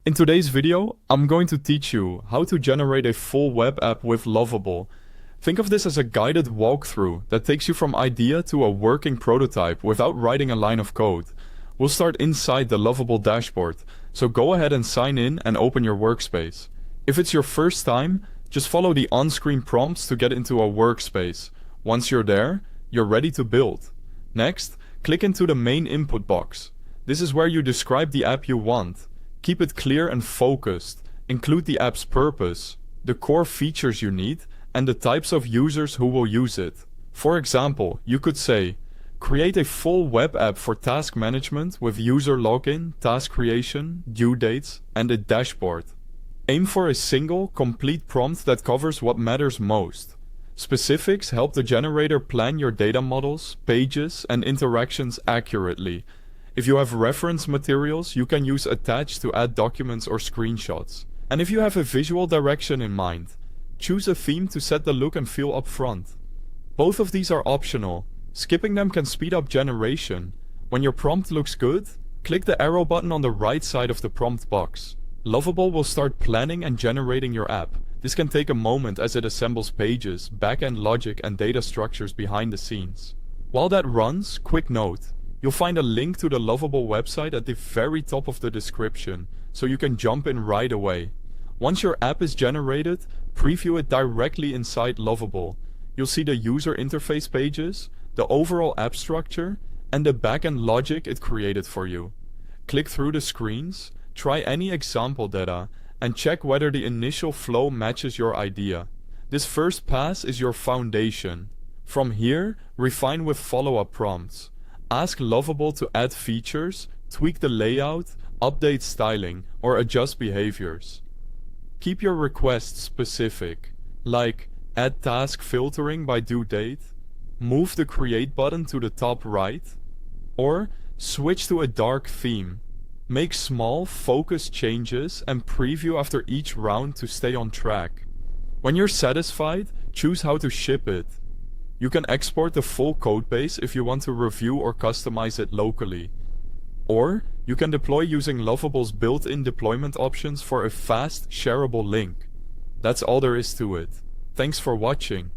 In today's video, I'm going to teach you how to generate a full web app with Lovable. Think of this as a guided walkthrough that takes you from idea to a working prototype without writing a line of code. We'll start inside the Lovable dashboard, so go ahead and sign in and open your workspace. If it's your first time, just follow the on-screen prompts to get into a workspace. Once you're there, you're ready to build. Next, click into the main input box. This is where you describe the app you want. Keep it clear and focused. Include the app's purpose, the core features you need, and the types of users who will use it. For example, you could say, create a full web app for task management with user login, task creation, due dates, and a dashboard. Aim for a single, complete prompt that covers what matters most. Specifics help the generator plan your data models, pages, and interactions accurately. If you have reference materials, you can use attach to add documents or screenshots. And if you have a visual direction in mind, choose a theme to set the look and feel up front. Both of these are optional. Skipping them can speed up generation. When your prompt looks good, click the arrow button on the right side of the prompt box. Lovable will start planning and generating your app. This can take a moment as it assembles pages, backend logic, and data structures behind the scenes. While that runs, quick note. You'll find a link to the Lovable website at the very top of the description, so you can jump in right away. Once your app is generated, preview it directly inside Lovable. You'll see the user interface pages, the overall app structure, and the backend logic it created for you. Click through the screens, try any example data, and check whether the initial flow matches your idea. This first pass is your foundation. From here, refine with follow-up prompts. Ask Lovable to add features, tweak the layout, update styling, or adjust behaviors. Keep your requests specific, like add task filtering by due date, move the create button to the top right, or switch to a dark theme. Make small, focused changes and preview after each round to stay on track. When you're satisfied, choose how to ship it. You can export the full codebase if you want to review or customize it locally. Or you can deploy using Lovable's built-in deployment options for a fast, shareable link. That's all there is to it. Thanks for watching.